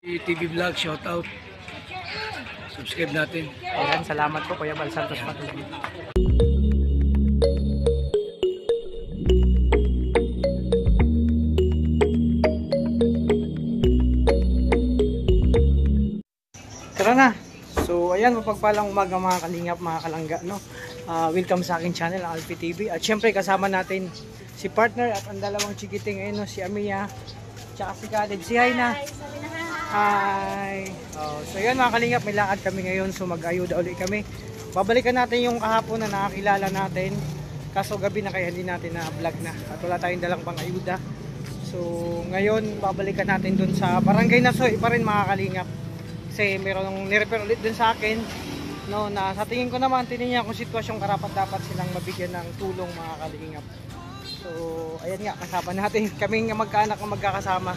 TV Vlog, shout out. Subscribe natin. Ayan, salamat po Kuya Bal Santos Patuloy. Tara na. So ayan, mapagpalang umaga mga kalingap, mga kalangga, no? Welcome sa aking channel, Alfie TV. At syempre kasama natin si partner at ang dalawang chikiting ngayon, no? Si Amia tsaka si Khaled. Si hi na. Hi. So yan mga kalingap, may lakad kami ngayon, so mag-ayuda ulit kami. Babalikan natin yung kahapon na nakakilala natin, kaso gabi na kaya hindi natin na vlog na at wala tayong dalang pang ayuda. So ngayon babalikan natin dun sa Barangay Nasoy pa rin mga kalingap, kasi mayroong nirefer ulit dun sa akin, no, na sa tingin ko naman tinignan kung sitwasyong karapat dapat silang mabigyan ng tulong mga kalingap. So ayan nga, kasama natin kaming magkaanak na magkakasama.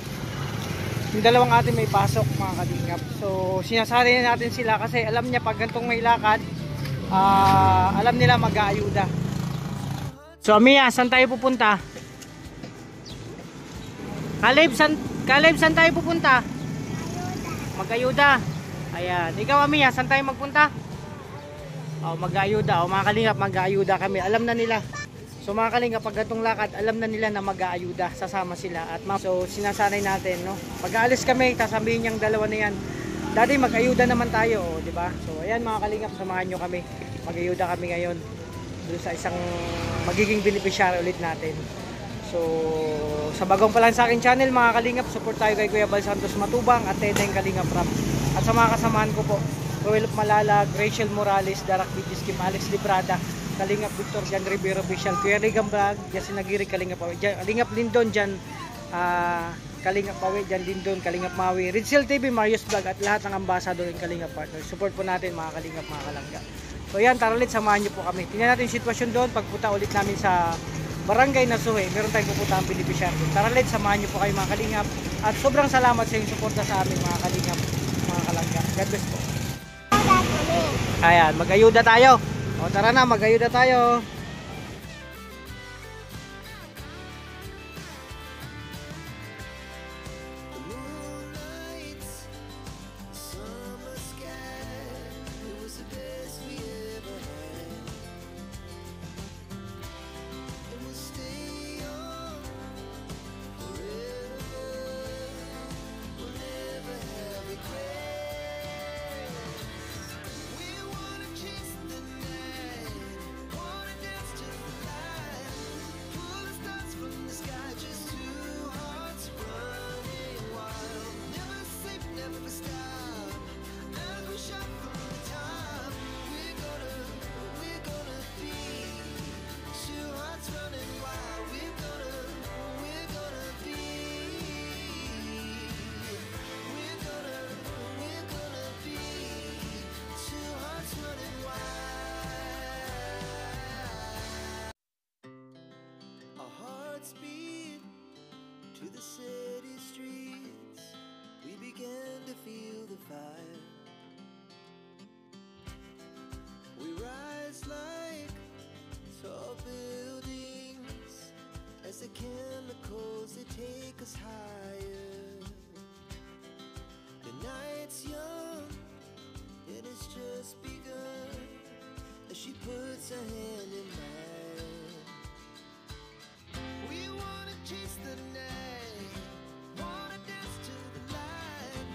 Yung dalawang atin may pasok mga kalingap. So sinasali na natin sila kasi alam niya pag gantong may lakad, alam nila mag-aayuda. So Amia, saan tayo pupunta? Caleb, saan tayo pupunta? Mag-ayuda. Ayan. Ikaw Amia, saan tayo magpunta? Mag-ayuda. Mga kalingap, mag-ayuda kami. Alam na nila. So mga kalingap, pag gatong lakad, alam na nila na mag-aayuda, sasama sila. At so sinasanay natin, no? Pag-aalis kami, sasabihin niyang dalawa na yan, Daddy, mag-ayuda naman tayo, di ba? So ayan mga kalingap, samahan nyo kami. Mag-ayuda kami ngayon doon sa isang magiging beneficiary ulit natin. So sa bagong pa lang sa akin channel mga kalingap, support tayo kay Kuya Bal Santos Matubang at Teteng Kalingap Rap. At sa mga kasamahan ko po, Roel Malalag, Rachel Morales, Darak Bitis, Kim Alex Librada, Kalingap Victor, Jan Rivero Official, Kuya Rigam Brag, Jasin Nagiri, Kalingap Pawi, Kalingap Lindon, Jan Kalingap Pawi, Jan Lindon, Kalingap Mawi, Ridsel TV, Marius Vlog at lahat ng ambassador ng Kalingap Partner. Support po natin mga kalingap, mga kalangga. So yan, tara ulit, samahan nyo po kami. Tingnan natin yung sitwasyon doon, pagpunta ulit namin sa Barangay Nasoy, meron tayong pupunta ang beneficiary. Tara ulit, samahan nyo po kayo mga kalingap. At sobrang salamat sa inyong suporta sa amin mga kalingap, mga kalangga. God bless po. Ayan, mag-ayuda tayo. Tara na, mag-ayuda tayo. To the city streets, we began to feel the fire. We rise like tall buildings as the chemicals they take us higher. The night's young and it's just begun as she puts her hand in mine. We wanna chase the night, wanna dance to the light,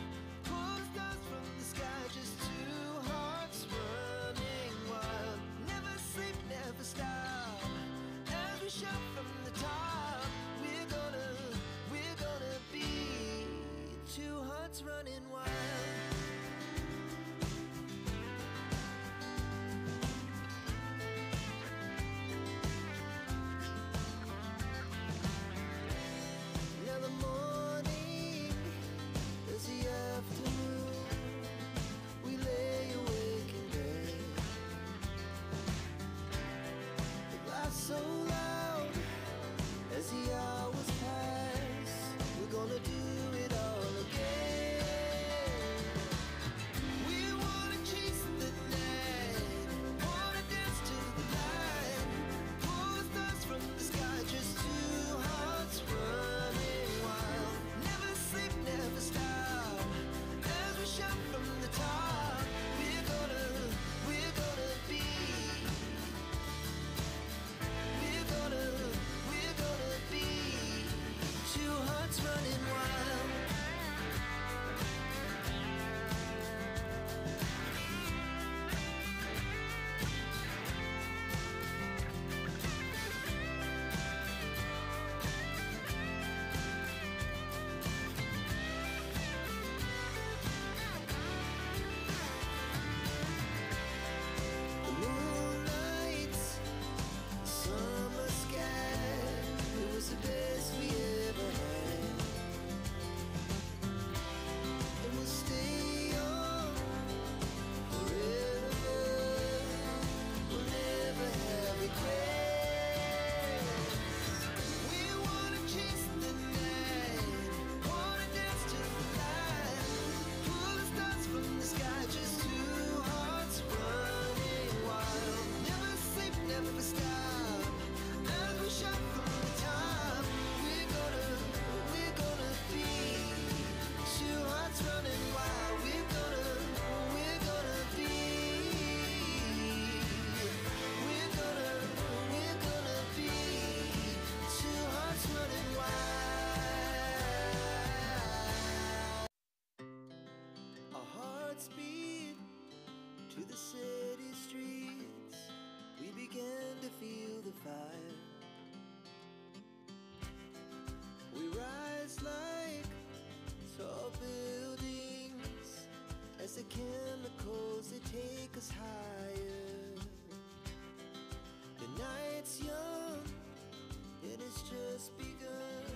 pull the stars from the sky, just two hearts running wild. Never sleep, never stop, as we shout from the top. We're gonna be two hearts running wild. So loud as the hours pass, we're gonna do it all again. to the city streets, we began to feel the fire. We rise like tall buildings as the chemicals they take us higher. The night's young and it's just begun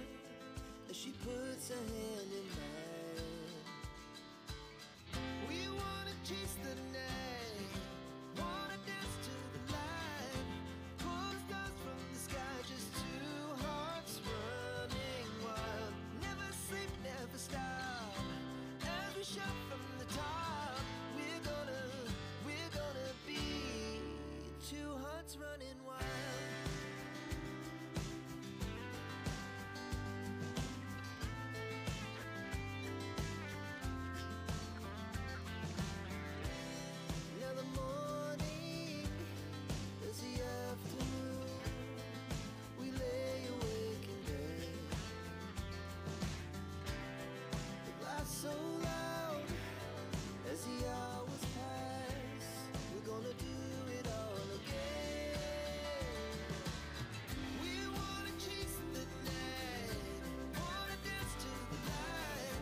as she puts her hand in mine. We wanna chase the night, wanna dance to the light, pull stars from the sky, just two hearts running wild. Never sleep, never stop, as we shout from the top. We're gonna be two hearts running wild. Now the morning is the afternoon. We lay awake in bed. The glass so loud as the hours pass. We're gonna do it all again. We wanna chase the night, wanna dance to the light,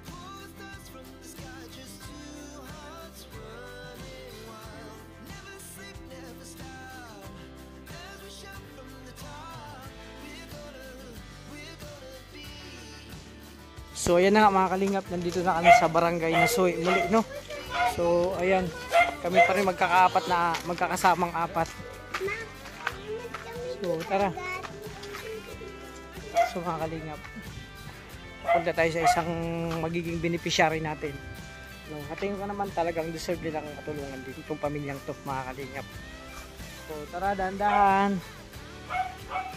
pull stars from the sky, just two hearts running wild. Never sleep, never stop, as we shout from the top. We're gonna be. So ayan na nga mga kalingap, nandito na kami sa barangay na Soy muli, no? So ayan, kami pa rin magkakasamang apat. So tara. So mga kalingap, papunta tayo sa isang magiging beneficiary natin. No, katingin ko naman talagang deserve nilang katulungan din itong pamilyang to mga kalingap. So tara, dahan-dahan.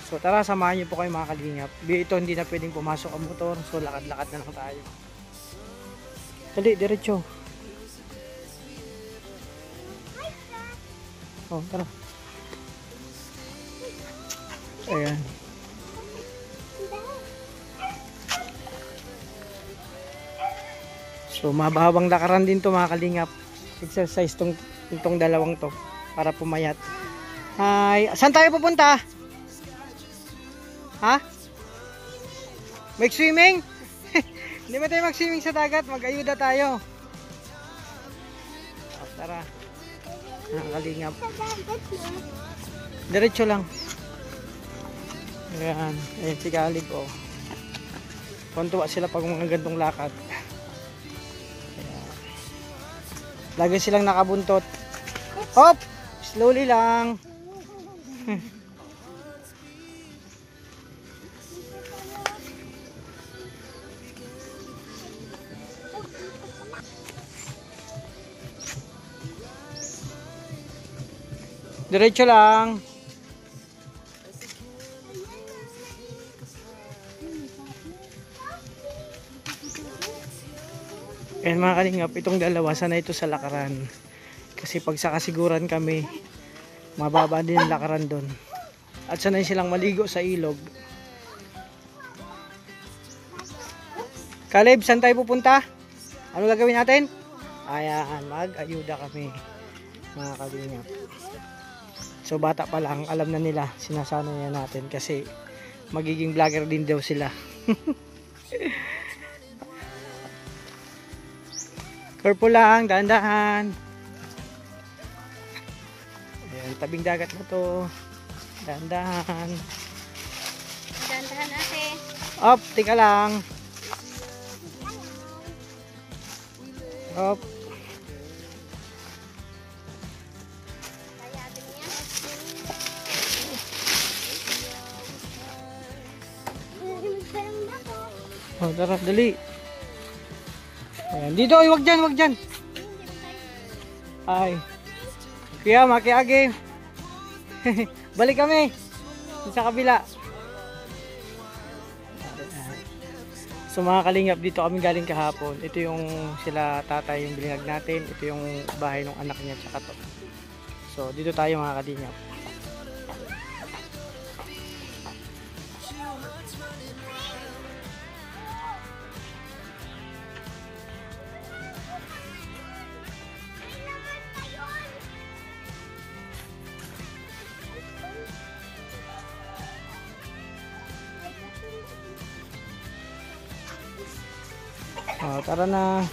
So tara, samahan niyo po kayo mga kalingap. Ito hindi na pwedeng pumasok ang motor, so lakad-lakad na lang tayo. Dali, diretso. Oh, tara. Ayan. So mabahabang lakaran din to mga kalingap. Exercise tong dalawang to para pumayat. Hi, saan tayo pupunta? Ha? Mag-swimming? Hindi ba tayo mag-swimming sa dagat? Mag-ayuda tayo. Oh, tara. Nakakalingap. Diretso lang. Ayan. Ayan si Kalib, oh. Kontuwa sila pag mga gantong lakad. Ayan. Lagi silang nakabuntot. Hop! Slowly lang. Diretso lang. Ayan mga kalingap, itong dalawa sana ito sa lakaran. Kasi pag sa kasiguran kami, mababa din ang lakaran doon. At sanay silang maligo sa ilog. Caleb, saan tayo pupunta? Ano gagawin natin? Ayan, mag-ayuda kami mga kalingap. So bata pa lang, alam na nila, sinasanay na natin kasi magiging vlogger din daw sila. Careful lang, dahan-dahan. Ayan, tabing dagat na to. Dahan-dahan. Dahan-dahan ate. Up, tika lang. Up. Kaya din yan. Oh, tara, dali. Ayan, dito, ay, wag dyan, wag dyan. Ay. Kaya, makiage. Balik kami. Sa kabila. So mga kalingap, dito kami galing kahapon. Ito yung sila tatay yung binigag natin. Ito yung bahay ng anak niya tsaka to. So dito tayo mga kalingap. Oh, tara na.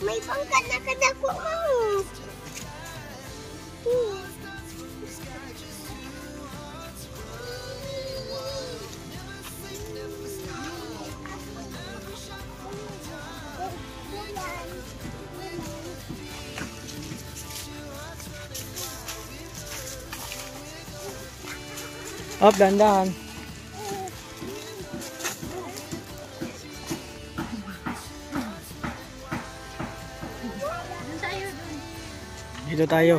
May pangkat na kadako mo. Up, dandan. Dito tayo.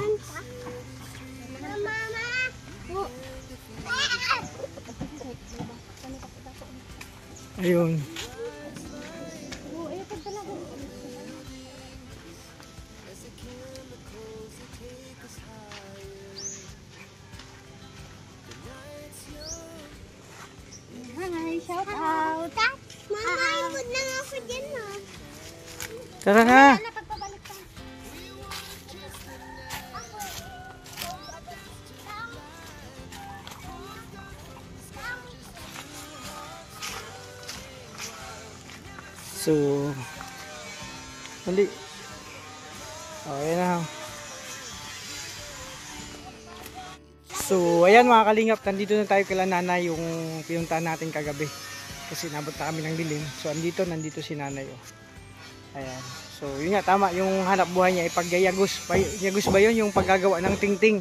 Ayun. Hi, shout out. Mama, ikot na nga ako dyan, ha? Tara na. Pagpabalik ka. So, hindi. Okay na. So, ayan mga kalingap, nandito na tayo kila nanay yung pinuntahan natin kagabi. Kasi nabot na kami ng dilim. So, nandito si nanay. Oh. Ayan. So, yun nga, tama. Yung hanap buhay niya ay pagyayagos. Yagos ba yun? Yung paggagawa ng tingting.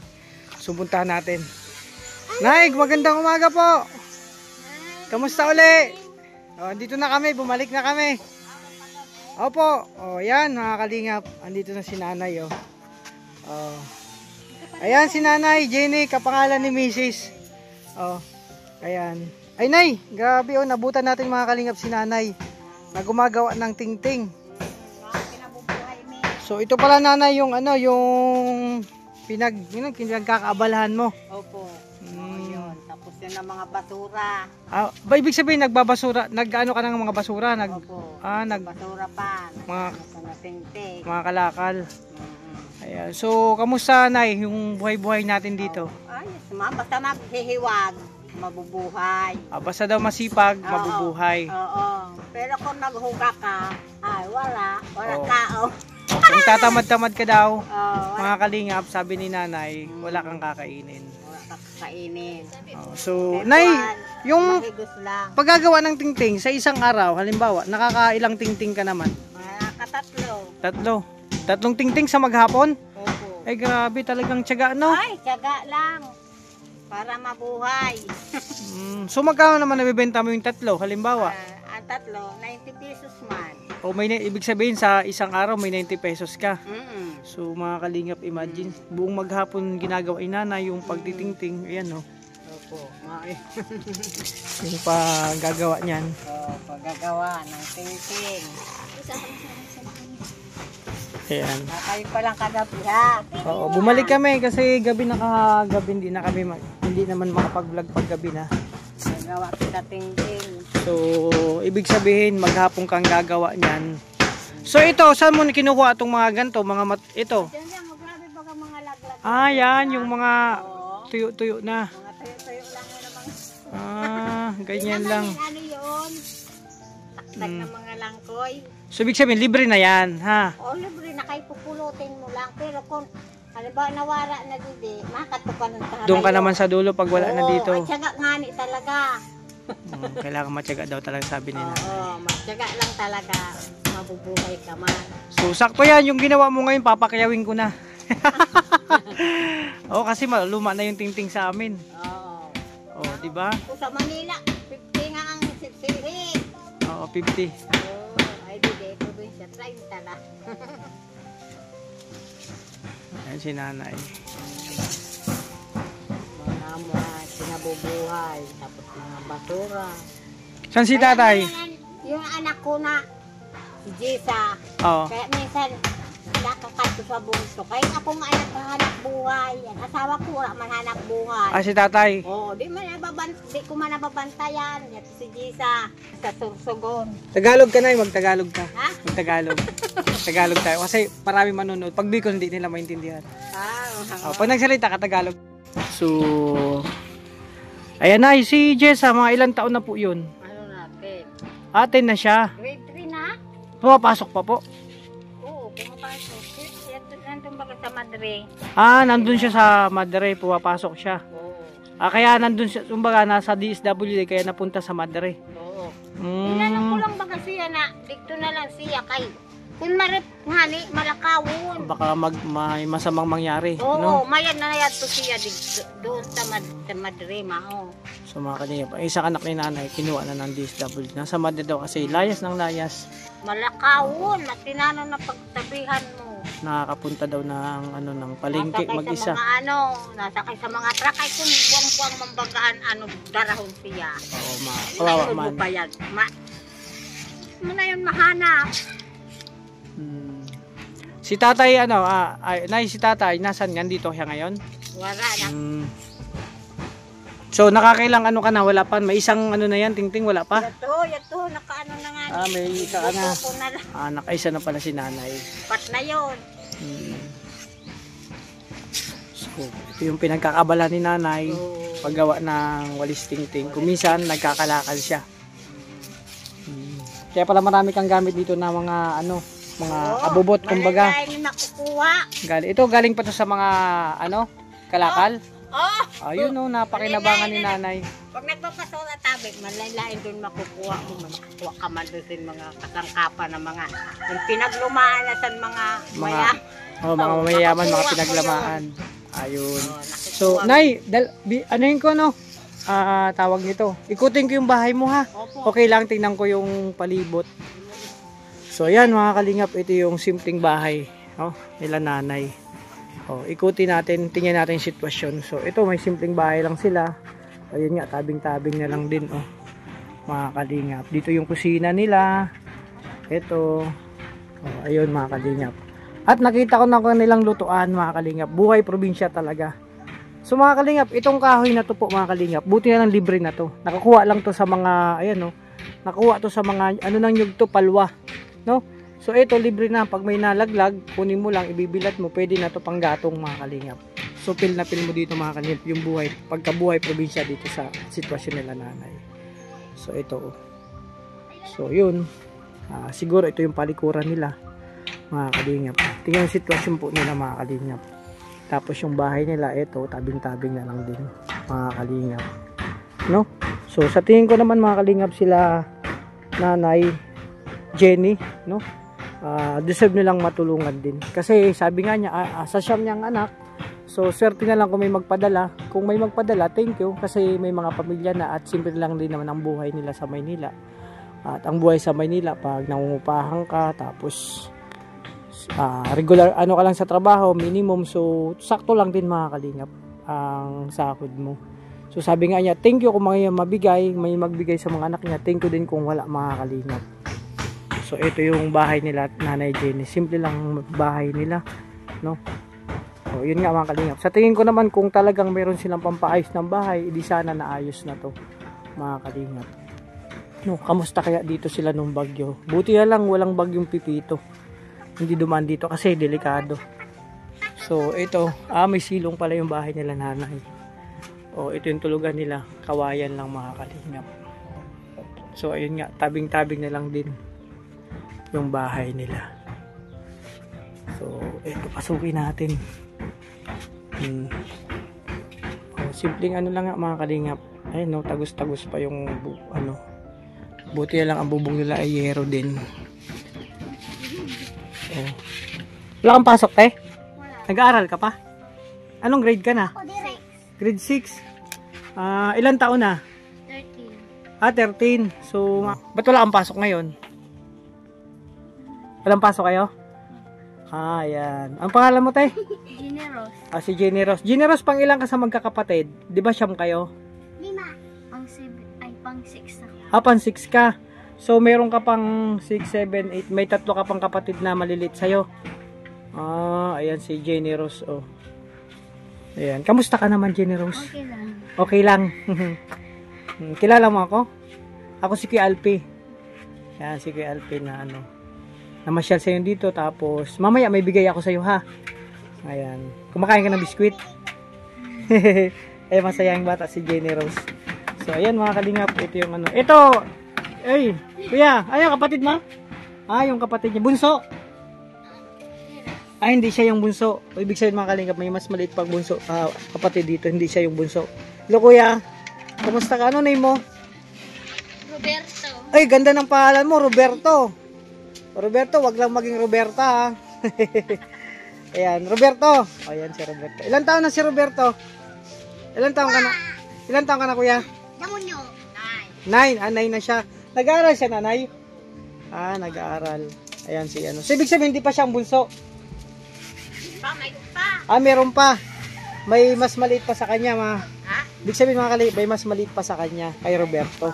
So, puntahan natin. Nay, magandang umaga po. Kamusta uli? Oh, andito na kami. Bumalik na kami. Opo. Oh, ayan mga kalingap. Andito na si nanay. Oh. Oh. Ayan si nanay, Jenny, kapangalan ni Mrs. Oh, ayan. Ay nay, grabe oh, nabutan natin mga kalingap si nanay na gumagawa ng tingting. So ito pala nanay yung ano, yung pinagkakaabalahan mo. Opo. Yun. Tapos yun ang mga basura. Ah, ba ibig sabihin nagbabasura, nag-ano ka ng mga basura, Opo. Basura pa. Nating-ting. mga kalakal. Ayan. So, kamusta nay yung buhay-buhay natin dito? Ayos ma. Basta maghihiwag. Mabubuhay. Ah, basta daw masipag, Oo. mabubuhay. Oo. Pero kung naghuga ka, ay wala. Wala Oo. kao. Kung tatamad-tamad ka daw, Oo. mga kalingap, sabi ni nanay, wala kang kakainin. Wala kakainin. Oh, so, nay, yung Mahigos lang. paggagawa ng tingting sa isang araw, halimbawa, nakakailang tingting ka naman? Mga katatlo. Tatlong tingting sa maghapon? Opo. Ay, grabe, talagang tiyaga, no? Ay, tiyaga lang. Para mabuhay. So, magkano naman nabibenta mo yung tatlo, halimbawa? Ang tatlo, 90 pesos man. O may ibig sabihin sa isang araw may 90 pesos ka. Mm-mm. So, mga kalingap, imagine, buong maghapon ginagawa ni nanay yung pagtitingting. Ayan, no? Opo. Yung paggagawa niyan. Paggagawa ng ting-ting. Ayan. Kayo pa lang kagabi ha. Oo, bumalik kami kasi gabi nakagabi hindi na kami hindi naman makapag-vlog pag gabi na. Gagawa kita ting-ting. So, ibig sabihin maghapon kang gagawa niyan. So ito, saan mo kinukuha itong mga ganito, ito? Diyan lang, grabe baga mga laglag. Ah, yan, yung mga Oo. tuyo-tuyo na. Mga tuyo-tuyo lang yun namang. Ah, ganyan lang. Ano yun? Taktak ng mga langkoy. So, ibig sabihin, libre na yan, ha? O libre na kayo pupulutin mo lang. Pero kung halimbawa nawara na dito, makatukan ng taharay. Doon ka naman sa dulo pag wala na dito. Ay, tiyaga ngani talaga. Kailangan matyaga daw talaga sabi nila. Oo, matyaga lang talaga. Mabubuhay ka man. So, sakto yan. Yung ginawa mo ngayon, papakayawin ko na. Oo, kasi luma na yung tingting sa amin. Oo. Oo, di ba? Kung sa Manila, 50 nga ang sipsirit. Oo, 50. Ay, di dito doon siya. 30 na. Ayan si nanay. Mga sinabubuhay. Tapos mga basura. Saan si tatay? Yung anak ko na, si Jessa. Oo. Kaya minsan, nakakato sa bunso. Kaya ako nga naghahanap buhay. Ang asawa ko wala man hanap buhay. Ah, si tatay. Oo, di ko man nababantayan. Ito si Gisa sa Sursogon. Tagalog ka na, mag-Tagalog ka. Ha? Mag-Tagalog. Tagalog tayo. Kasi marami manonood. Pag Bicol, hindi nila maintindihan. Ah, Pag nagsalita ka, Tagalog. So, ayan na, si Jessa, mga ilang taon na po yun? ano natin? Atin na siya. Grade 3 na? Pumapasok pa po. Oo, pumapasok. Nandun ba ka sa Madre? Ah, nandun siya sa Madre, pumapasok siya. Oo. Ah, kaya nandun siya, kumbaga nasa DSWD, kaya napunta sa Madre. Oo. Mm. Tinanong ko lang baga siya na, dito na lang siya kay. Kung marip nga ni, malakawon. Baka may masamang mangyari, Oo, no? mayan na yan to siya doon sa Madre, mao. So mga kanina, isang anak ni nanay, kinuha na ng DSWD. Nasa Madre daw kasi layas ng layas. Malakawon, matinano na pagtabihan mo. Nakakapunta daw ng palengke Nasakay mag-isa. sa mga nasakay sa mga truck ay kung buwang-buwang mambagaan, darahon siya. Oo, kawawa Ayun, man. bayad. Na yun mahanap. Hmm. Si tatay, si tatay, nasan nga dito siya ngayon? Wala na. Hmm. So, nakakailang ka na, wala pa? May isang na yan, tingting, wala pa? Yato, nakaano na nga. Ah, may isa ka na. Gusto ko na lang. Nakaisa na pala si nanay. Pat na yun. Hmm. So, ito yung pinagkakabala ni nanay. Oo. Paggawa ng walis tingting. Kung minsan, nagkakalakal siya. Hmm. Kaya pala marami kang gamit dito na mga mga abubot, kumbaga. Malalaing makukuha. Ito galing pa to sa mga kalakal. Oh! Ayun napakinabangan ni nanay. Pag nagpapasaw na tabi, malalaing doon makukuha mo. Makukuha ka man doon sa mga kasangkapan ng mga yung pinaglumaan na sa mga maya. Mga mayayaman, mga makukuha pinaglamaan. Ayun. So, nakukuha mo. nay, anuhin ko tawag nito. Ikutin ko yung bahay mo ha. Opo. Okay lang, tingnan ko yung palibot. So, ayan mga kalingap, ito yung simpleng bahay nila nanay. Ikutin natin, tingnan natin yung sitwasyon. So, ito may simpleng bahay lang sila. Ayun nga, tabing-tabing na lang din, mga kalingap. Dito yung kusina nila. Ito. Ayun, mga kalingap. At nakita ko na kanilang lutuan, mga kalingap. Buhay probinsya talaga. So, mga kalingap, itong kahoy na to po, mga kalingap. Buti na lang libre na to. Nakakuha lang to sa mga, nakuha to sa mga, ng nyug to, palwa. No? So, ito, libre na. Pag may nalaglag, kunin mo lang, ibibilat mo, pwede na to panggatong, mga kalingap. So, feel na feel mo dito, mga kalingap, yung buhay, pagkabuhay probinsya dito sa sitwasyon nila nanay. So, ito. So, yun. Siguro, ito yung palikuran nila, mga kalingap. Tingnan yung sitwasyon po nila, mga kalingap. Tapos, yung bahay nila, ito, tabing-tabing na lang din, mga kalingap. No? So, sa tingin ko naman, mga kalingap, sila nanay Jenny, no? Deserve nilang matulungan din. Kasi sabi nga niya, sa siyam niyang anak, so swerte na lang kung may magpadala. Kung may magpadala, thank you. Kasi may mga pamilya na at simple lang din naman ang buhay nila sa Maynila. At ang buhay sa Maynila, pag nangungupahan ka, tapos regular, ka lang sa trabaho, minimum. So, sakto lang din mga kalingap ang sahod mo. So, sabi nga niya, thank you kung may magbigay sa mga anak niya. Thank you din kung wala, mga kalingap. So, ito yung bahay nila, Nanay Jenny. Simple lang bahay nila, no? So, yun nga mga kalingap. Sa tingin ko naman, kung talagang meron silang pampaayos ng bahay, edi sana naayos na to, mga kalingap. No, kamusta kaya dito sila nung bagyo? Buti na lang, walang bagyong Pipito. Hindi dumaan dito kasi delikado. So, ito, may silong pala yung bahay nila nanay. Ito yung tulugan nila. Kawayan lang, mga kalingap. So, ayun nga, tabing-tabing na lang din yung bahay nila. So, ito, pasukin natin. Simpleng lang nga, mga kalingap. Ayun, no, tagus-tagus pa yung buti na lang ang bubong nila ay yero din. Wala kang pasok, te? Wala. Nag-aaral ka pa? Anong grade ka na? O, direct. Grade 6. Ilan taon na? 13. 13. So, ba't wala kang pasok ngayon? Walang pasok kayo? Yan. Ang pangalan mo, te? Generous. Si Jenny Ross. Jenny Ross, pang ilang ka sa magkakapatid? Di ba siyam kayo? 5. Pang 6 na. Pang 6 ka. So, meron ka pang 6, 7, 8. May tatlo ka pang kapatid na malilit sa'yo. Ayan si Jenny Rose, oh. Ayan. Kamusta ka naman, Jenny Rose? Okay lang. Okay lang. Kilala mo ako? Ako si Kuya Alpi. Ayan, si Kuya Alpi na ano. Namasyal sa'yo dito, tapos mamaya may bigay ako sa'yo, ha? Ayan. Kumakain ka ng biskwit? Eh, masayang bata si Jenny Rose. So, ayan mga kalingap. Ito yung ano. Ito! Ay, Kuya, ayun kapatid mo? Yung kapatid niya. Bunso! Hindi siya yung bunso. O, ibig sabihin mga kalingap, may mas maliit pang bunso. Kapatid dito, hindi siya yung bunso. Hello Kuya, kumusta ka? Ano name mo? Roberto. Ay, ganda ng pangalan mo, Roberto. Roberto, wag lang maging Roberta, ha? Ayan, Roberto. Ayan si Roberto. Ilan taon na si Roberto? Ilan taon ka na? Ilan taon ka na, Kuya? Damunyo. 9. 9 na siya. Nag-aaral siya, nanay? Nag-aaral. Ayan si ano. So, ibig sabihin, hindi pa siyang bunso. Mayroon pa. Meron pa. May mas maliit pa sa kanya, ma. Ha? Ibig sabihin, mga kalingap, may mas maliit pa sa kanya, kay Roberto.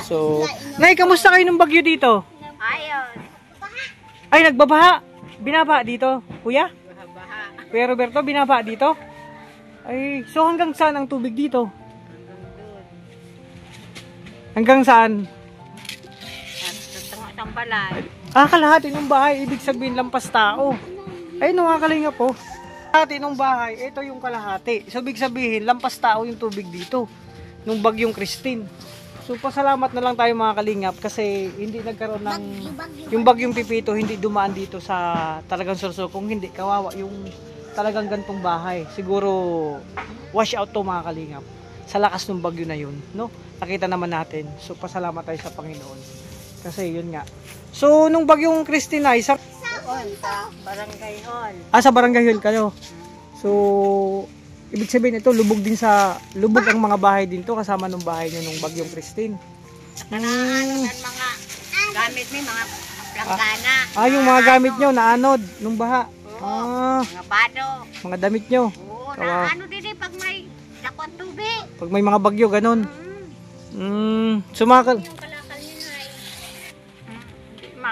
So, Nay, kamusta kayo ng bagyo dito? Ayos. Ay, nagbabaha. Binabaha dito, Kuya? Baha. Kuya Roberto, binabaha dito? Ay, so hanggang saan ang tubig dito? Hanggang saan? At ang balay. Kalahati ng bahay, ibig sabihin lampas tao. Ay, nakakalinga po. Kalahati ng bahay, ito yung kalahati. So, ibig sabihin, lampas tao yung tubig dito. Nung bagyong Christine. So, pasalamat na lang tayo mga kalingap kasi hindi nagkaroon ng... Yung bagyong Pipito, hindi dumaan dito sa talagang Sursukong. Hindi, kawawa yung talagang gantong bahay. Siguro, wash out to mga kalingap. Sa lakas ng bagyo na yun, no? Nakita naman natin. So, pasalamat tayo sa Panginoon. Kasi yun nga. So, nung bagyong Christine ay sa Barangay Hall. sa Barangay Hall kayo. So, ibig sabihin ito, lubog ang mga bahay din to kasama nung bahay nyo nung bagyong Christine. Ano mga gamit mo, mga planggana. Yung mga gamit nyo naanod nung baha. Mga bado. Mga damit nyo. Oo, Kawa. na ano din pag may lakot tubig. Pag may mga bagyo, ganun. Sumakal. Yung kalakal niya ay.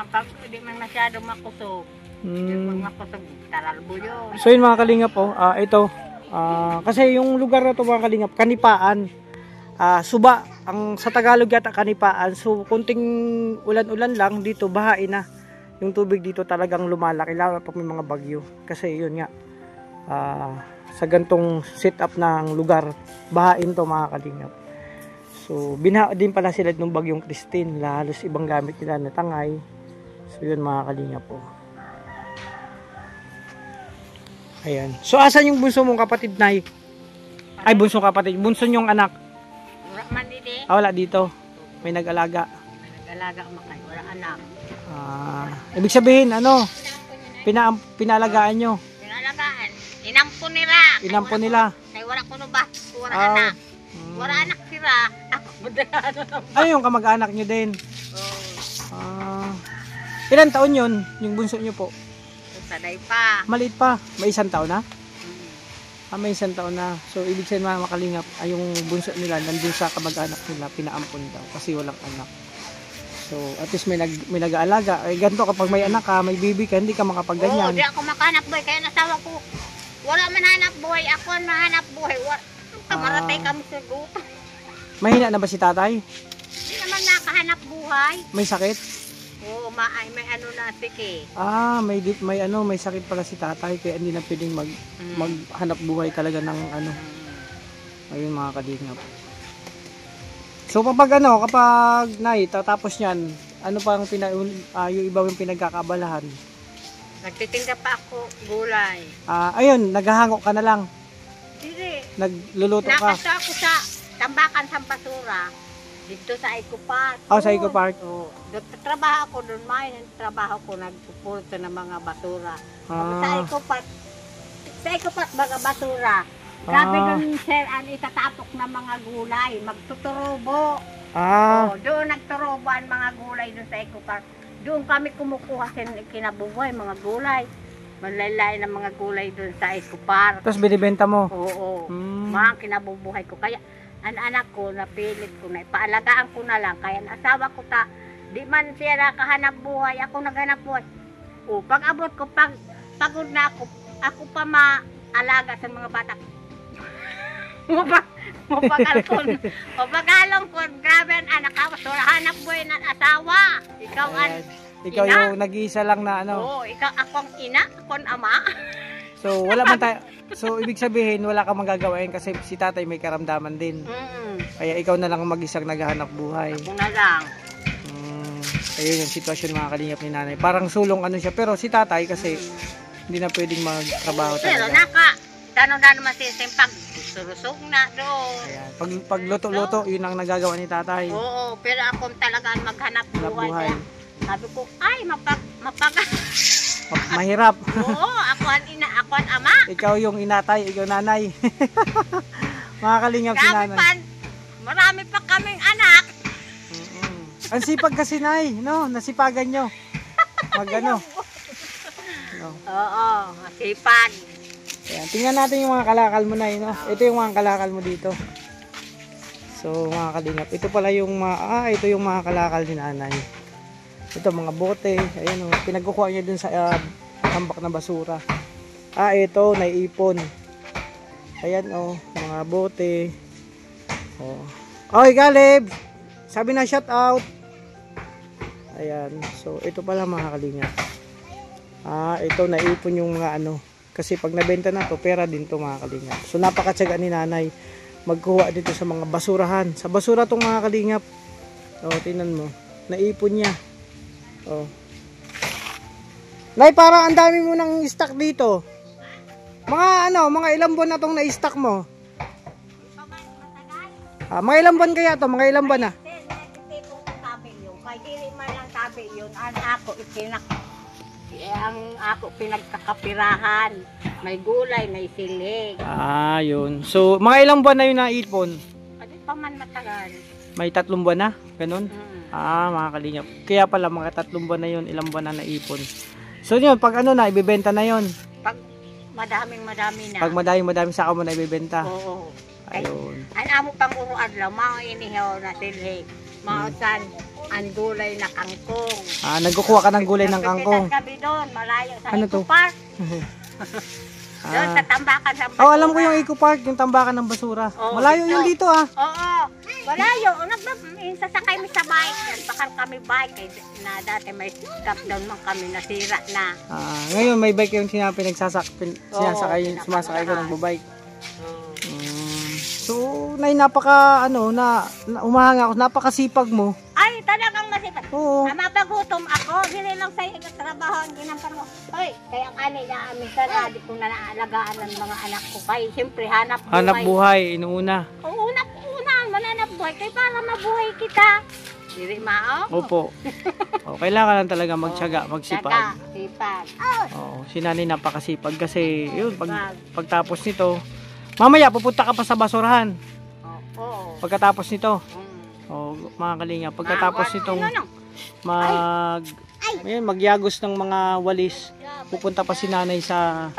Pag hindi man masyado makusog. Yung makusog, talalbo yun. So yun mga kalingap po, ito. Kasi yung lugar na to mga kalingap, Kanipaan. Suba, ang sa Tagalog yata Kanipaan. So kunting ulan-ulan lang dito, bahain na. Yung tubig dito talagang lumalaki, lalo pag may mga bagyo. Kasi yun nga, sa gantong setup ng lugar, bahain to mga kalingap. So binaha din pala sila nung bagyong Christine, halos ibang gamit nila na tangay. So yun mga kalingap po. Ayan. So asan yung bunso mong kapatid, Nay? Ay, bunso kapatid. Bunso nyong anak. Wala man din Wala dito. May nag-alaga. Nag-alaga makay, wala anak. Ibig sabihin, ano? Pinalagaan nyo. Pinalagaan. Inampon nila. Inampon nila. Kay wala ko ba? Wala anak. Wala anak sila. Ako madala. Ano yung kamag-anak nyo din? Ilan taon yun? Yung bunso nyo po? Sanay pa. Maliit pa. May 1 taon na? May 1 taon na. So, ibig sabihin mga makalingap, yung bunso nila, nandun sa kamag-anak nila, pinaampon daw. Kasi walang anak. So, at least may nag-aalaga. Ganito, kapag may anak ka, may baby ka, hindi ka makapagganyan. Di ako makahanap buhay. Kaya nasawa ko, wala man hanap buhay. Ako ang mahanap buhay. Kamaratay kami sa guto. Mahina na ba si tatay? Hindi naman nakahanap buhay. May sakit? Oo, may ano na siki. May sakit pala si tatay kaya hindi na pwedeng maghanap buhay talaga ng ano. Ayun mga kalingap. So kapag Nay, tatapos niyan, ano pa ang yung iba yung pinagkakabalahan? Nagtitinda pa ako gulay. Ayun, naghahango ka na lang. Hindi. Nagluluto ka. Nakasa ako sa tambakan sa basura. Dito sa Eco Park. Sa Eco Park. Oo. Trabaho ako doon, trabaho ko, nagpupulto ng mga basura. Sa Eco Park, mga basura. Grabe doon, sir, itatapok ng mga gulay, magtuturobo. Doon nagturobo ang mga gulay doon sa Eco Park. Doon kami kumukuha kinabubuhay, mga gulay. Manlalay ng mga gulay doon sa Eco Park. Tapos binibenta mo? Oo. Mga kinabubuhay ko. Kaya, ang anak ko, napilit ko na, paalagaan ko na lang. Kaya nasawa ko di man siya nakahanap buhay, ako naghanap buhay. Pag abot ko, pag pagod na ako pa maalaga sa mga bata. Mapagalong ko, grabe ang anak ka, hanap buhay ng asawa. Ikaw Ayan. Ikaw ina? yung nag-iisa lang na ano. Oo, ikaw akong ina, akong ama. So wala man tayo. So ibig sabihin wala kang magagawain kasi si tatay may karamdaman din. Kaya ikaw na lang ang mag-isang naghahanap buhay. Ako na lang. Ayun yung sitwasyon mga kalingap ni nanay. Parang sulong ano siya. Pero si tatay kasi hindi na pwedeng magtrabaho Pero talaga. tanong na naman sisimpag, surusog na doon. Ayan. Pag luto-luto, yun ang nagagawa ni tatay. Oo, pero ako talagang maghanap Hanap buhay. buhay. Kaya sabi ko, ay, Mahirap. Oo, ako ang ina, ako ang ama. Ikaw yung inatay, ikaw nanay. Mga kalingap si Grabe nanay. pa, marami pa kaming anak. Ang sipag kasi nay, no? Nasipagan nyo. Magano. No. Oo, masipag. Ayan. Tingnan natin yung mga kalakal mo nay, no? Ito yung mga kalakal mo dito. So mga kalingap, ito pala yung ito yung mga kalakal ni nanay. Ito mga bote, ayan oh, pinagkukuha niya dun sa tambak na basura. Ito naiipon. Ayan oh, mga bote. Oh. Oy, Caleb. Sabi na shout out. Ayan. So ito pala mga kalingap. Ito naiipon yung mga ano. Kasi pag nabenta na to, pera din to mga kalingap. So napakatsaga ni nanay magkuha dito sa mga basurahan. Sa basura tong mga kalingap. Oh, tingnan mo. Naipon niya. Oh. Nay, parang ang dami mo nang stock dito. Mga ilang buwan na tong na-stock mo? Mga ilang buwan kaya to? Mga ilang buwan na? Kaya dili man lang tabi yun. Ang ako pinagkakapirahan. May gulay, may silig. Yun. So, mga ilang buwan na yun naipon? Hindi pa man matagal. May 3 buwan na? Ganun? Mga kalingap. Kaya pala mga 3 buwan na yun, ilang buwan na naipon. So yun, pag ano na, ibibenta na yun. Pag madami na. Pag madami saka mo na ibibenta. Oo. Ayun. Ang amo pang uruan lang, mga inihaw na silig. Mausan, ang gulay na kangkong. Nagkukuha ka ng gulay ng kangkong. Nagpipitas kami doon, malayo sa Ano to? Eco Park. Doon sa tambakan ng basura. Alam ko yung Eco Park, yung tambakan ng basura. Oo, Malayo dito. yun dito Oo, malayo. Sasakay mi sa bike. Bakal kami bike. Na dati may stop down man kami, nasira na. Ngayon may bike yung sinasakay, sumasakay ko ng bike. So, napaka umahanga ako, napakasipag mo. Ay, talagang masipag. Oo. Mapagutom ako, hindi lang sa trabaho ang ginampar mo. Hoy, kaya ang anay na minsan di ko na naalagaan ng mga anak ko. Kaya siyempre hanap buhay. Hanap buhay, inuuna. Oo, una, mananap buhay. Kaya para mabuhay kita. Diri mao? Opo. Kailangan lang talaga magtiyaga, magsipag. Sipag. Oo, si nanay napakasipag kasi yun, pagtapos nito, mamaya pupunta ka pa sa basurahan. Oo. Pagkatapos nito, mga kalinga, pagkatapos nitong magyagos ng mga walis, pupunta pa si nanay sa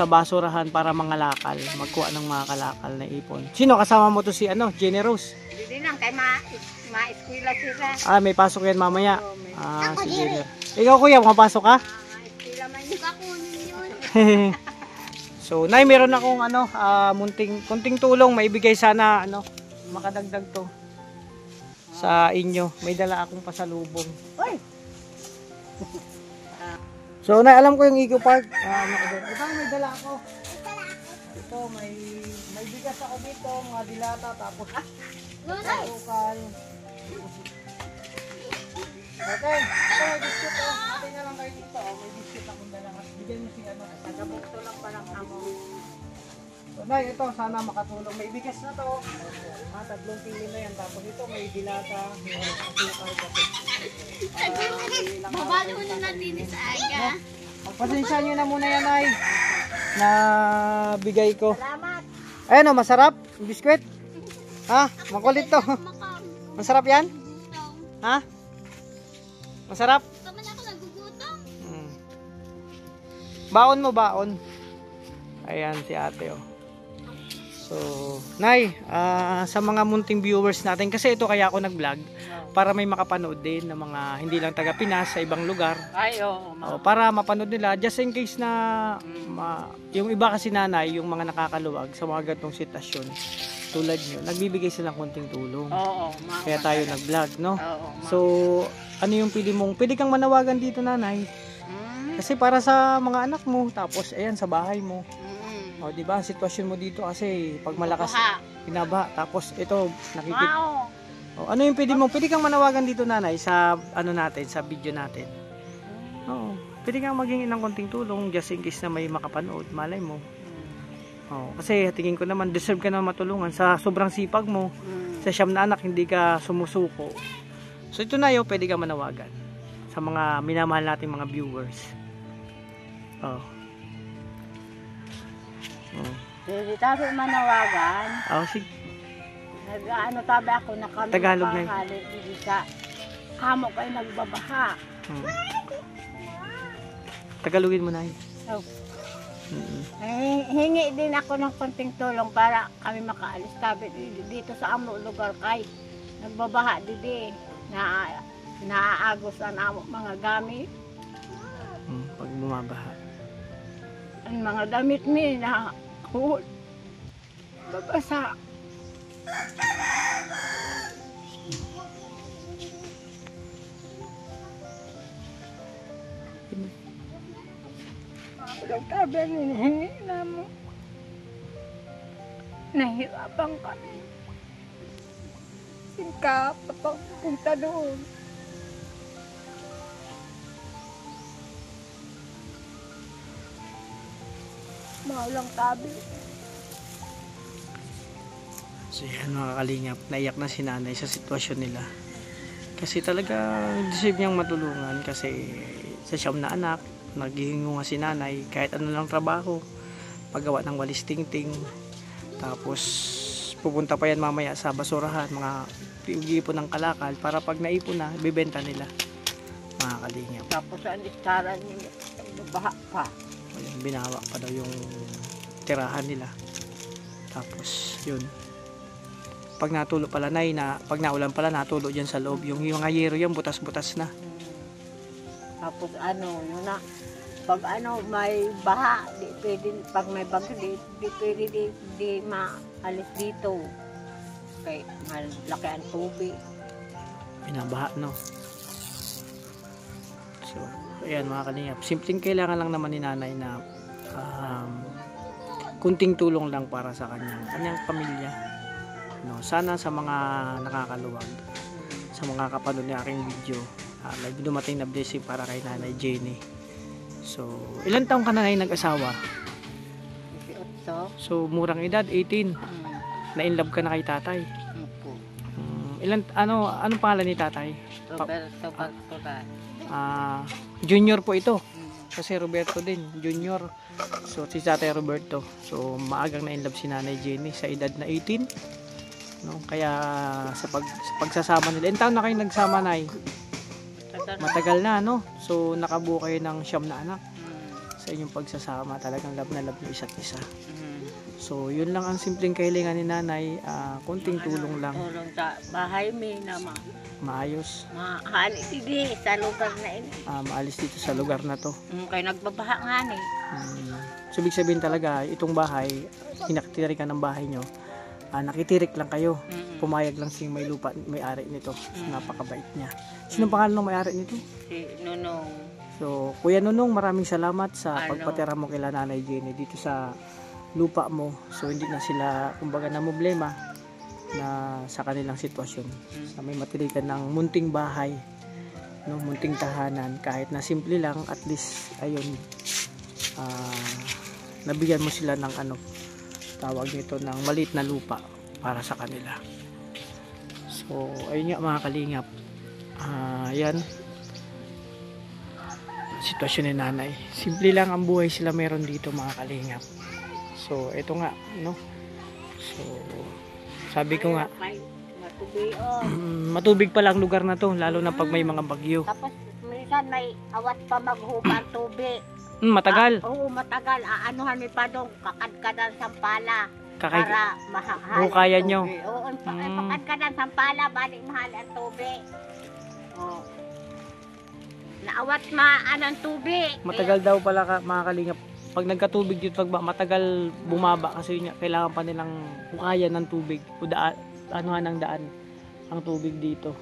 basurahan para mangalakal, magkuha ng mga kalakal na ipon. Sino kasama mo to si Jenny Rose? Hindi lang kay ma-eskwela sila. May pasok yan mamaya. Si Jenny. Ikaw kuya, mapasok ka? Ma-eskwela man yun. So, nay, meron akong konting tulong, maibigay sana makadagdag to sa inyo. May dala akong pasalubong. Oy. So, nay, alam ko yung Eco Park. Ito may dala ako. Ito, may bigas ako dito, mga dilata, tapos lokal. Okay, ito may biscuit oh. Atin na lang kayo dito. May biscuit akong dala. Bigyan mo si Tagabukto lang parang amo. So, nay, ito, sana makatulong. May bigas na to. 3 kilo na yan. Tapos ito, may dilata, may asukal, tapos Babalo na natin sa aga. pagpasensya nyo na muna yan, ay na bigay ko. Salamat. Ayan o, masarap. Biskwit. Makulit to. Masarap yan? Ha? Masarap? Tama na ako nagugutom. Baon mo, baon. Ayan si ate oh. So, Nay, sa mga munting viewers natin, kasi ito kaya ako nag-vlog, para may makapanood din ng mga hindi lang taga Pinas sa ibang lugar. Ay, oo. Para mapanood nila, just in case na yung iba kasi nanay, yung mga nakakaluwag sa mga ganitong sitwasyon, tulad nyo, nagbibigay silang konting tulong. Oo. Kaya tayo nag-vlog, no? Oo. So, ano yung pwede kang manawagan dito, nanay? Kasi para sa mga anak mo, tapos ayan sa bahay mo. O, di ba, ang sitwasyon mo dito kasi pag malakas binabaha, tapos ito nakikita. O, ano yung pwede kang manawagan dito, nanay, sa ano natin, sa video natin. Oo, pwede kang maging ng konting tulong just in case na may makapanood, malay mo. O, kasi tingin ko naman deserve ka na matulungan sa sobrang sipag mo. Sa siyam na anak, hindi ka sumusuko. So ito na yun, pwede kang manawagan sa mga minamahal nating mga viewers. Oh. Hindi tabi manawagan. Sige. Nag-ano tabi ako na kami Tagalog na yun. panghali dito sa hamok ay nagbabaha. Tagalogin mo na yun. So, hingi din ako ng konting tulong para kami makaalis tabi dito sa amo lugar kay nagbabaha didi na naaagos ang amo mga gamit. Pag bumabaha. Ang mga damit mi na babasa. Nagtabi hinihingi na mo. Nahirapan kami. Singka, papunta doon. Maulang tabi. So yan mga kalingap, naiyak na si nanay sa sitwasyon nila. Kasi talaga deserve niyang matulungan kasi sa siyam na anak, naghihingo nga si nanay kahit ano lang trabaho, paggawa ng walis tingting, tapos pupunta pa yan mamaya sa basurahan, mga piugipon ng kalakal para pag naipon na, bibenta nila mga kalingap. Tapos ang istaran niya, baha pa. O yun, binawa pa daw yung tirahan nila. Tapos yun, pag natulo pala na pag naulan pala natulo dyan sa loob, yung mga yero yan butas-butas na. Tapos ano, yun na, pag ano may baha, di pwede, pag may bagyo, di pwede di maalis dito. Kaya malaki ang tubig. Binabaha, no? So, ayan mga kalingap, simpleng kailangan lang naman ni nanay na kunting tulong lang para sa kanyang pamilya. No, sana sa mga nakakaluwag, sa mga kapanood ng aking video, may dumating na blessing para kay Nanay Jenny. So, ilang taong ka na nag-asawa? 18. So, murang edad, 18. Na-inlove ka na kay tatay. Anong pangalan ni tatay? Roberto Bartolan. Junior po ito. Kasi Roberto din, junior. So, si tatay Roberto. So, maagang na-inlove si Nanay Jenny sa edad na 18. No, kaya sa pagsasama nila, ilang taon na kayo nagsama, Nay? Matagal na, no? So nakabuo kayo ng siyam na anak. Sa inyong pagsasama, talagang love na love nyo isa't isa. So yun lang ang simpleng kahilingan ni nanay, konting tulong lang. Tulong sa bahay mi na Maayos. maalis dito sa lugar na ini. Maalis dito sa lugar na to. Kaya nagbabaha nga ni. So ibig sabihin talaga, itong bahay, inakitiri ka ng bahay nyo, nakitirik lang kayo. Pumayag lang siyang may lupa, may-ari nito. Napakabait niya. Sinong pangalan ng may-ari nito? Si Nunong. So, Kuya Nunong, maraming salamat sa pagpatira mo kila Nanay Jenny dito sa lupa mo. So, hindi na sila, kumbaga, na problema na sa kanilang sitwasyon. Sa may matirikan ng munting bahay, no, munting tahanan, kahit na simple lang, at least, ayun, nabigyan mo sila ng tawag nito ng maliit na lupa para sa kanila. So ayun nga mga kalingap, yan sitwasyon ni nanay. Simple lang ang buhay sila meron dito mga kalingap. So ito nga, no, so sabi ko nga matubig pa lang lugar na to, lalo na pag may mga bagyo. Tapos minsan may awat pa maghupan tubig. Matagal. Oo, matagal. Aanuhan mi pa doon, kakadkadan sa pala. para mahal Hukayan ang nyo. tubig. Oo, Mm. pakat ka ng Sampala, balik mahal ang tubig. Oo. Naawat ang tubig. Matagal daw pala mga kalingap. Pag nagkatubig dito, matagal bumaba kasi yun, kailangan pa nilang hukayan ng tubig. O anuhan ng daan ang tubig dito.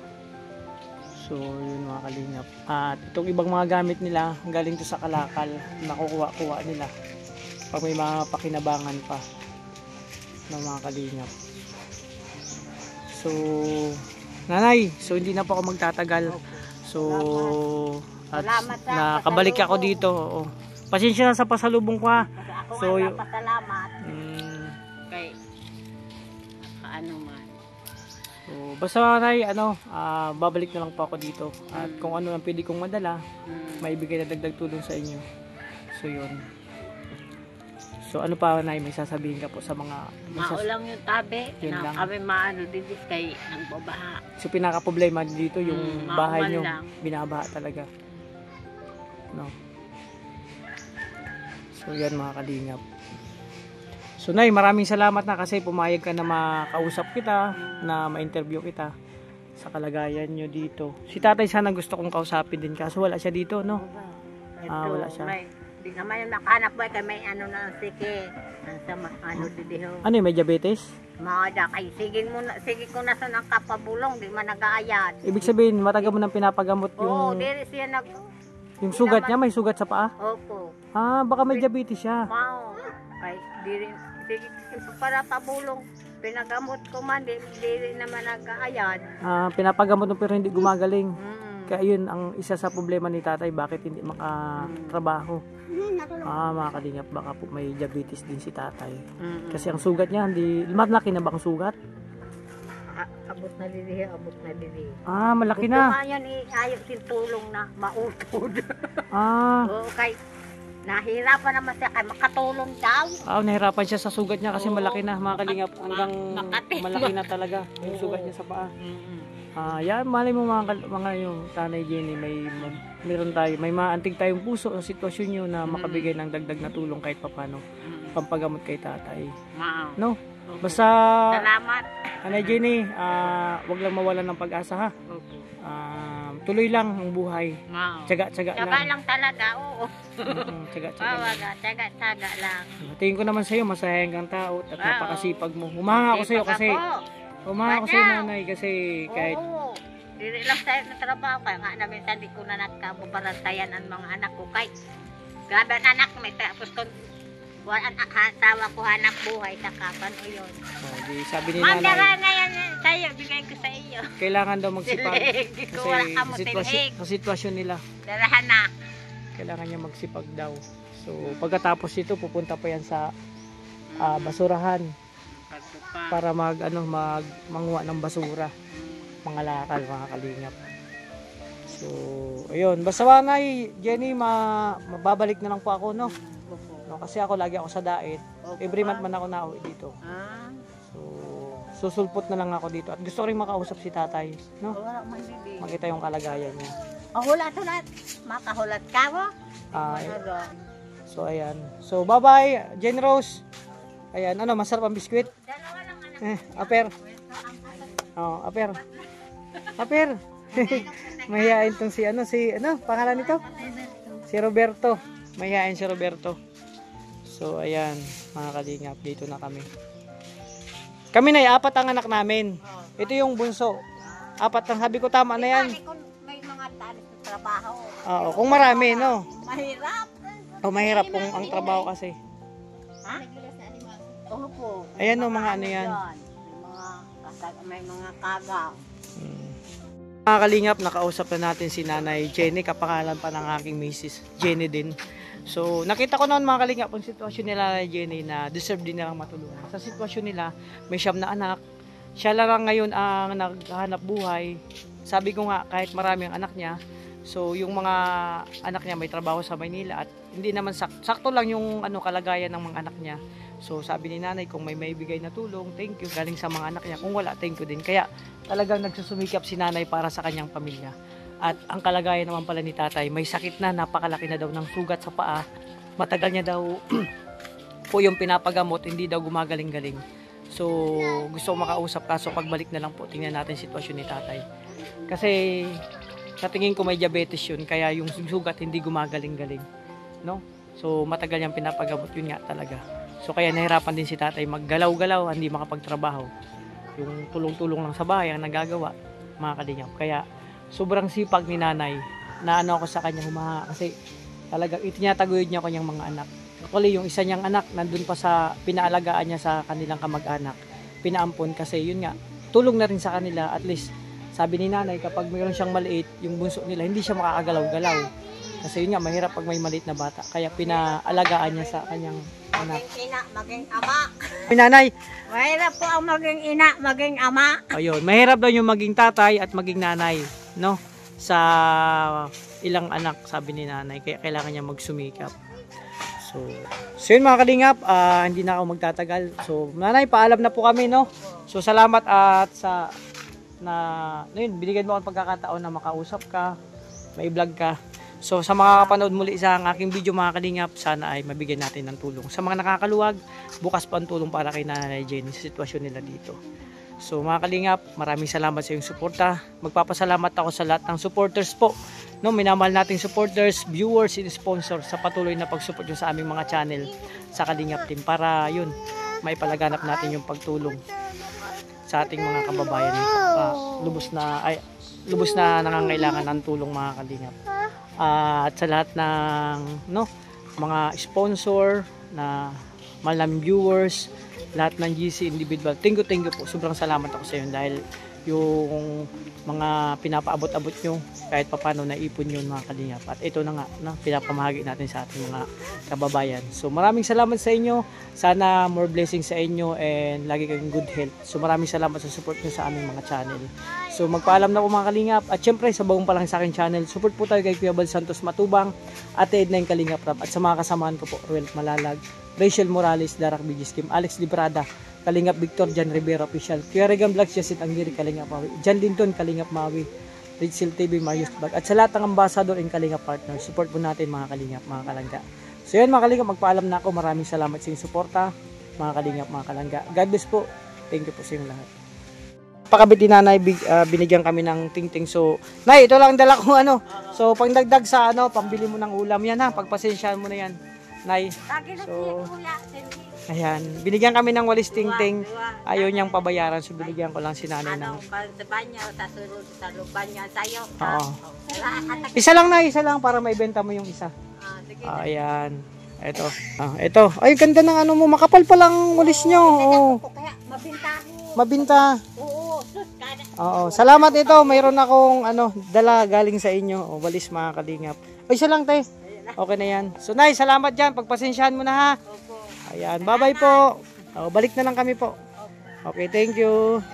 So, yun mga kalingap. At itong ibang mga gamit nila, galing to sa kalakal. Nakukuha nila. Pag may mga pakinabangan pa ng mga kalingap. So, nanay, so hindi na po ako magtatagal. So, at Salamat sa nakabalik ako pasalubong. dito. Oo. Pasensya na sa pasalubong ko ha. Kasi ako So, nga napasalamat kay ano man. So, basta nanay, babalik na lang po ako dito. At kung ano ang pwede kong madala, maibigay na dagdag tulong sa inyo. So, yun. So, ano pa nanay, may sasabihin ka po sa mga... Maulang yung tabi, Yun lang. na kami maano didis kay nang babaha. So, pinaka-problema dito, yung bahay nyo, maulan lang. binabaha talaga. No? So, yan mga kalingap. So, Nay, maraming salamat na kasi pumayag ka na makausap kita, na ma-interview kita sa kalagayan nyo dito. Si tatay sana gusto kong kausapin din kaso wala siya dito, no? Wala siya. Di naman yung nakahanap ba kay may ano na sige. Ano didiho. Ano yung may diabetes? Mga da kay sige ko na sa nang kapabulong di man nagaayat. Ibig sabihin, matagal mo nang pinapagamot Oo, yung, diri siya yung sugat niya, may sugat sa paa? Opo. Baka may diabetes siya. Mao. Kay diri sige para pabulong. Pinagamot ko man diri naman nagaayat. Pinapagamot mo pero hindi gumagaling. Mm. Kaya yun ang isa sa problema ni tatay, bakit hindi makatrabaho. Mga kalingap, baka po may diabetes din si tatay. Kasi ang sugat niya, malaki na ba ang sugat? Abot na diri, abot na diri. Malaki Gusto na. nga yan ayaw sin tulong na mautod. Oo, kay nahirapan naman siya kay makatulong daw. Nahirapan siya sa sugat niya kasi Oo. malaki na, mga kalingap, hanggang Makati. malaki na talaga yung sugat niya sa paa. Yan, malay mo mga yung Tanay Jenny, meron tayo, may maantig tayong puso sa sitwasyon nyo na makabigay ng dagdag na tulong kahit papano, pampagamot kay tatay. Mao. No? Basta, Salamat. Tanay Jenny, wag lang mawalan ng pag-asa ha. Opo. Tuloy lang ang buhay. Mao. Tsaga-tsaga Tsaga lang. lang talaga, oo. Tsaga-tsaga lang. Tsaga lang. Tingin ko naman sa'yo, masayang kang tao at napakasipag mo. Humanga ako sa'yo kasi, nanay, kasi kahit Oo. Dili lang tayo na trabaho kaya nga na minsan di ko na nagkababarantayan ang mga anak ko kay grabe ang anak may tapos kung wala tawa ko hanap buhay sa kapan o yun. sabi ni Mandara nanay, ngayon tayo bigay ko sa iyo. kailangan daw magsipag. Di ko wala ka mo Sa sitwasyon nila, Dalahan na. kailangan niya magsipag daw. So, pagkatapos ito, pupunta pa yan sa basurahan para manguha ng basura, mga lakal, mga kalingap. So, ayun, basta Nay Jenny, mababalik na lang po ako, no? Kasi ako lagi ako sa Daet. Every month man ako nauwi dito. So, susulpot na lang ako dito at gusto ko rin makausap si tatay, no? Wala man dili. Makita yung kalagayan niya. Hulat. Makahulat ka mo? So, ayan. So, bye-bye, Jen Rose. Ayan, masarap ang biskwit? Dalawa lang anak. Aper. Aper. Aper. Mahihain tong si pangalan nito? Si Roberto. Mahihain si Roberto. So, ayan, mga kalingap, dito na kami. Kami na 4 ang anak namin. Ito yung bunso. 4 ang sabi ko, tama na yan. Kung may mga tanis sa trabaho. Oo, kung marami, no? Mahirap. Mahirap kung ang trabaho kasi. Ha? Oo po. Ayan o, mga ano yan. May mga kagaw. Mga kalingap, nakausap na natin si Nanay Jenny, kapangalan pa ng aking Mrs. Jenny din. So, nakita ko noon mga kalingap, ang sitwasyon nila Nanay Jenny na deserve din nilang matulungan. Sa sitwasyon nila, may 7 na anak. Siya lang ngayon ang naghahanap buhay. Sabi ko nga, kahit marami ang anak niya, so yung mga anak niya may trabaho sa Maynila at hindi naman sakto lang yung kalagayan ng mga anak niya. So sabi ni nanay, kung may maibigay na tulong, thank you, galing sa mga anak niya. Kung wala, thank you din. Kaya talagang nagsusumikap si nanay para sa kanyang pamilya. At ang kalagayan naman pala ni tatay, may sakit na, napakalaki na daw ng sugat sa paa. Matagal niya daw po yung pinapagamot, hindi daw gumagaling-galing. So, gusto ko makausap kaso pagbalik na lang po, tingnan natin sitwasyon ni tatay. Kasi, sa tingin ko may diabetes yun, kaya yung sugat hindi gumagaling-galing. No? So, matagal yung pinapagamot, yun nga talaga. So, kaya nahirapan din si tatay maggalaw-galaw, hindi makapagtrabaho. Yung tulong-tulong lang sa bahay ang nagagawa, mga kalingap. Kaya, sobrang sipag ni nanay, na ano ako sa kanya humaha. Kasi, talagang itinataguyod niya kanyang mga anak. Actually, yung isa niyang anak, nandun pa sa pinaalagaan niya sa kanilang kamag-anak. Pinaampon kasi yun nga, tulong na rin sa kanila. At least, sabi ni nanay, kapag mayroon siyang maliit, yung bunso nila, hindi siya makakagalaw-galaw. Kasi yun nga, mahirap pag may maliit na bata. Kaya pinaalagaan niya sa kanyang anak. Maging ina, maging ama. Nanay, Mahirap po ang maging ina, maging ama. ayun, mahirap daw yung maging tatay at maging nanay, no? Sa ilang anak, sabi ni nanay. Kaya kailangan niya magsumikap. So yun mga kalingap, hindi na ako magtatagal. So, nanay, paalam na po kami, no? So, salamat at sa yun, binigyan mo akong pagkakataon na makausap ka, may vlog ka. So, sa mga kapanood muli sa aking video mga kalingap, sana ay mabigyan natin ng tulong. Sa mga nakakaluwag, bukas pa ang tulong para kay Nanay Jenny sa sitwasyon nila dito. So, mga kalingap, maraming salamat sa iyong suporta. Magpapasalamat ako sa lahat ng supporters po. No, minamahal nating supporters, viewers, and sponsors sa patuloy na pag-support nyo sa aming mga channel sa Kalingap Team para yun, maipalaganap natin yung pagtulong sa ating mga kababayan lubos na nangangailangan ng tulong mga Kalingap. At sa lahat ng mga sponsor na mahal naming viewers, lahat ng GC individual, thank you po. Sobrang salamat ako sa inyo dahil yung mga pinapaabot-abot nyo kahit papano naipon yun mga kalingap. At ito na nga, pinapamahagi natin sa ating mga kababayan. So maraming salamat sa inyo. Sana more blessings sa inyo and lagi kayong good health. So maraming salamat sa support nyo sa aming mga channel. So magpaalam na po mga kalingap. At syempre sa bagong pa lang sa aking channel, support po tayo kay Kuya Bal Santos Matubang, Ate Edna yung Kalingap Rap. At sa mga kasamahan ko po, Ruel Malalag, Rachel Morales, Darak Bigis Kim, Alex Librada, Kalingap Victor, Jan Rivera Official, Kuya Regan Vlogs, Yasit Angiri, Kalingap Mawi, Jan Linton, Kalingap Mawi, Rachel TV, Marius Bag, at sa lahat ng ambassador and Kalingap partner, support po natin mga Kalingap, mga Kalangga. So yan mga Kalingap, magpaalam na ako. Maraming salamat sa inyong suporta, mga Kalingap, mga Kalangga. God bless po. Thank you po sa inyong lahat. Pakabit ni nanay, binigyan kami ng ting-ting. So, nay, ito lang dala ko So, pangdagdag sa pambili mo ng ulam yan ha. Pagpasensyahan mo na yan, nay. So, ayan, binigyan kami ng walis ting-ting. Ayaw niyang pabayaran, so binigyan ko lang si nanay ng... Sa banyo, sa banyo, sa'yo. Oo. Isa lang na, isa lang para maibenta mo yung isa. Ayan. Ito. Ito. Ay, ganda ng mo. Makapal pa lang walis nyo. Oo. Kaya mabinta ko. Mabinta. Oo. Oo. Salamat ito. Mayroon akong dala galing sa inyo. Walis mga kalingap. Ay, isa lang te. Okay na yan. So, nay, salamat dyan. Pagpasensyahan mo na ha. Ayan. Bye-bye po. Balik na lang kami po. Okay, thank you.